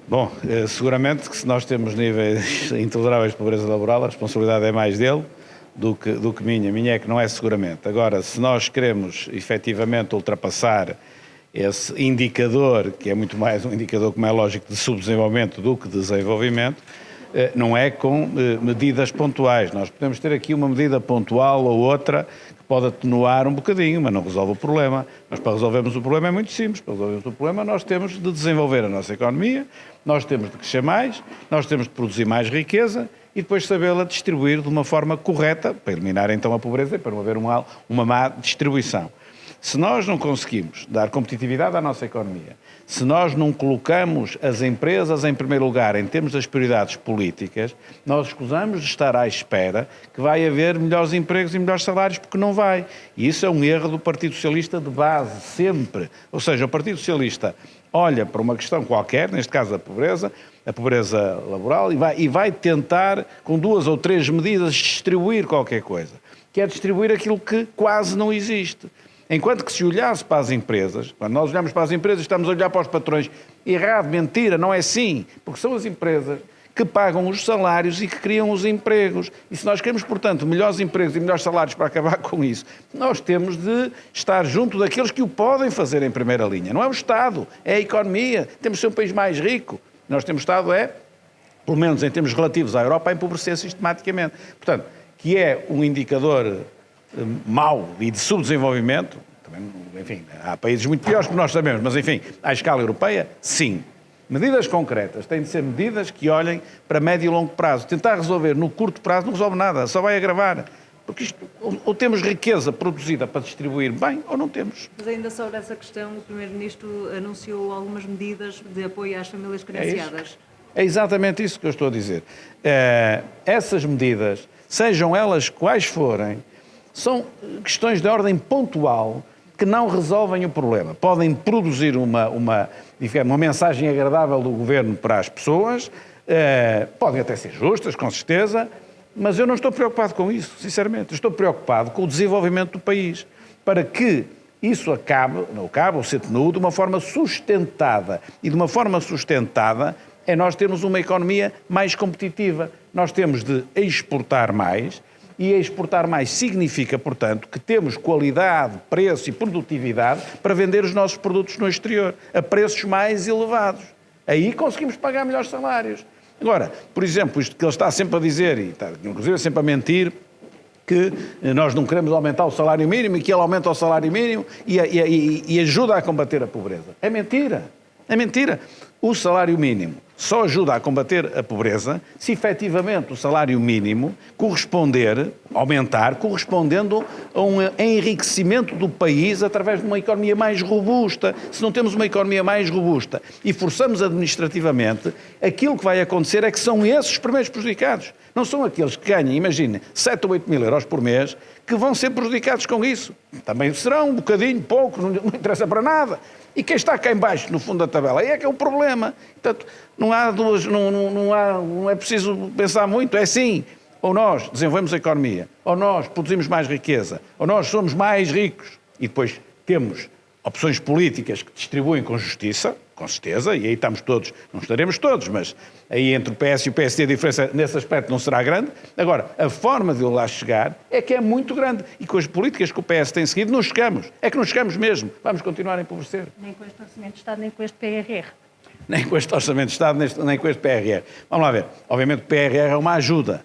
Bom, seguramente que se nós temos níveis intoleráveis de pobreza laboral, a responsabilidade é mais dele do que minha. Minha é que não é seguramente. Agora, se nós queremos efetivamente ultrapassar esse indicador, que é muito mais um indicador, como é lógico, de subdesenvolvimento do que de desenvolvimento, não é com medidas pontuais. Nós podemos ter aqui uma medida pontual ou outra que pode atenuar um bocadinho, mas não resolve o problema. Mas para resolvermos o problema é muito simples. Para resolvermos o problema nós temos de desenvolver a nossa economia, nós temos de crescer mais, nós temos de produzir mais riqueza e depois sabê-la distribuir de uma forma correta, para eliminar então a pobreza e para não haver uma má distribuição. Se nós não conseguimos dar competitividade à nossa economia, se nós não colocamos as empresas em primeiro lugar em termos das prioridades políticas, nós escusamos de estar à espera que vai haver melhores empregos e melhores salários, porque não vai. E isso é um erro do Partido Socialista de base, sempre. Ou seja, o Partido Socialista olha para uma questão qualquer, neste caso a pobreza laboral, e vai tentar, com 2 ou 3 medidas, distribuir qualquer coisa. Que é distribuir aquilo que quase não existe. Enquanto que se olhasse para as empresas, quando nós olhamos para as empresas, estamos a olhar para os patrões. Errado, mentira, não é assim. Porque são as empresas que pagam os salários e que criam os empregos. E se nós queremos, portanto, melhores empregos e melhores salários para acabar com isso, nós temos de estar junto daqueles que o podem fazer em primeira linha. Não é o Estado, é a economia. Temos de ser um país mais rico. Nós temos Estado, pelo menos em termos relativos à Europa, a empobrecer sistematicamente. Portanto, que é um indicador mau e de subdesenvolvimento, também, enfim, há países muito piores que nós sabemos, mas enfim, à escala europeia, sim. Medidas concretas têm de ser medidas que olhem para médio e longo prazo. Tentar resolver no curto prazo não resolve nada, só vai agravar. Porque isto, ou temos riqueza produzida para distribuir bem, ou não temos. Mas ainda sobre essa questão, o Primeiro-Ministro anunciou algumas medidas de apoio às famílias carenciadas. É exatamente isso que eu estou a dizer. Essas medidas, sejam elas quais forem, são questões de ordem pontual que não resolvem o problema. Podem produzir uma mensagem agradável do Governo para as pessoas, podem até ser justas, com certeza, mas eu não estou preocupado com isso, sinceramente. Estou preocupado com o desenvolvimento do país, para que isso acabe ou se atenue de uma forma sustentada. E de uma forma sustentada é nós termos uma economia mais competitiva. Nós temos de exportar mais, e exportar mais significa, portanto, que temos qualidade, preço e produtividade para vender os nossos produtos no exterior, a preços mais elevados. Aí conseguimos pagar melhores salários. Agora, por exemplo, isto que ele está sempre a dizer, e está inclusive sempre a mentir, que nós não queremos aumentar o salário mínimo e que ele aumenta o salário mínimo e ajuda a combater a pobreza. É mentira. É mentira. O salário mínimo só ajuda a combater a pobreza se efetivamente o salário mínimo aumentar, correspondendo a um enriquecimento do país através de uma economia mais robusta. Se não temos uma economia mais robusta e forçamos administrativamente, aquilo que vai acontecer é que são esses os primeiros prejudicados. Não são aqueles que ganham, imagine, 7 ou 8 mil euros por mês, que vão ser prejudicados com isso. Também serão um bocadinho, pouco, não interessa para nada. E quem está cá em baixo, no fundo da tabela, aí é que é o problema. Portanto, não é preciso pensar muito, é sim. Ou nós desenvolvemos a economia, ou nós produzimos mais riqueza, ou nós somos mais ricos. E depois temos opções políticas que distribuem com justiça, com certeza, e aí estamos todos, não estaremos todos, mas aí entre o PS e o PSD a diferença nesse aspecto não será grande. Agora, a forma de lá chegar é que é muito grande. E com as políticas que o PS tem seguido, não chegamos. É que não chegamos mesmo. Vamos continuar a empobrecer. Nem com este Orçamento de Estado, nem com este PRR. Nem com este Orçamento de Estado, nem com este PRR. Vamos lá ver. Obviamente o PRR é uma ajuda.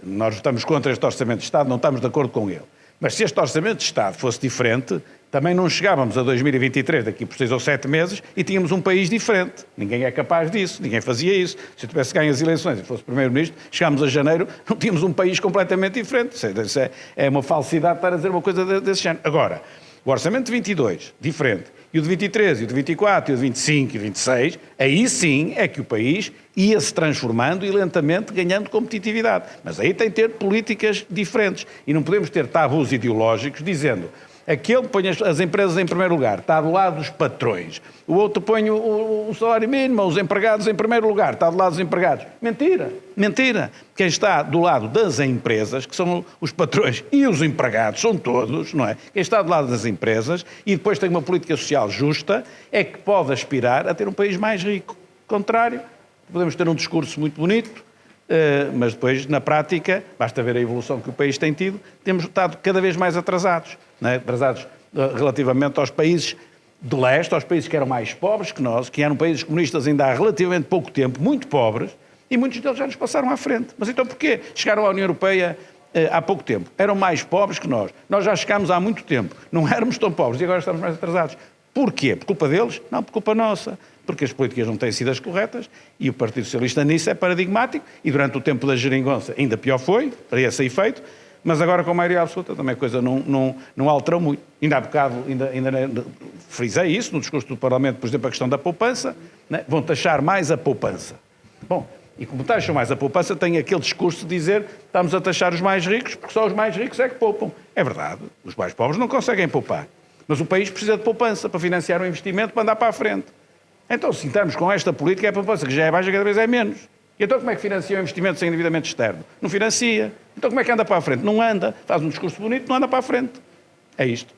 Nós estamos contra este Orçamento de Estado, não estamos de acordo com ele. Mas se este Orçamento de Estado fosse diferente, também não chegávamos a 2023 daqui por 6 ou 7 meses e tínhamos um país diferente. Ninguém é capaz disso, ninguém fazia isso. Se eu tivesse ganho as eleições e fosse Primeiro-Ministro, chegámos a janeiro, não tínhamos um país completamente diferente. Isso é uma falsidade estar a dizer uma coisa desse género. Agora, o Orçamento de 22, diferente, e o de 23, e o de 24, e o de 25 e 26, aí sim é que o país ia se transformando e lentamente ganhando competitividade. Mas aí tem de ter políticas diferentes. E não podemos ter tabus ideológicos dizendo aquele põe as empresas em primeiro lugar, está do lado dos patrões. O outro põe o salário mínimo, os empregados em primeiro lugar, está do lado dos empregados. Mentira, mentira. Quem está do lado das empresas, que são os patrões e os empregados, são todos, não é? Quem está do lado das empresas e depois tem uma política social justa, é que pode aspirar a ter um país mais rico. contrário. Podemos ter um discurso muito bonito, mas depois, na prática, basta ver a evolução que o país tem tido, temos estado cada vez mais atrasados, não é? Atrasados relativamente aos países do leste, aos países que eram mais pobres que nós, que eram países comunistas ainda há relativamente pouco tempo, muito pobres, e muitos deles já nos passaram à frente. Mas então porquê chegaram à União Europeia há pouco tempo? Eram mais pobres que nós. Nós já chegámos há muito tempo. Não éramos tão pobres e agora estamos mais atrasados. Porquê? Por culpa deles? Não, por culpa nossa. Porque as políticas não têm sido as corretas e o Partido Socialista nisso é paradigmático e durante o tempo da geringonça ainda pior foi, para esse efeito, mas agora com a maioria absoluta também a coisa não alterou muito. Ainda há bocado, ainda frisei isso no discurso do Parlamento, por exemplo, a questão da poupança, né? Vão taxar mais a poupança. Bom, e como taxam mais a poupança, tem aquele discurso de dizer estamos a taxar os mais ricos porque só os mais ricos é que poupam. É verdade, os mais pobres não conseguem poupar. Mas o país precisa de poupança para financiar o investimento, para andar para a frente. Então, se estamos com esta política, a poupança que já é baixa, cada vez é menos. E então como é que financia o investimento sem endividamento externo? Não financia. Então como é que anda para a frente? Não anda. Faz um discurso bonito, não anda para a frente. É isto.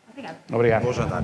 Obrigada. Obrigado. Bom jantar.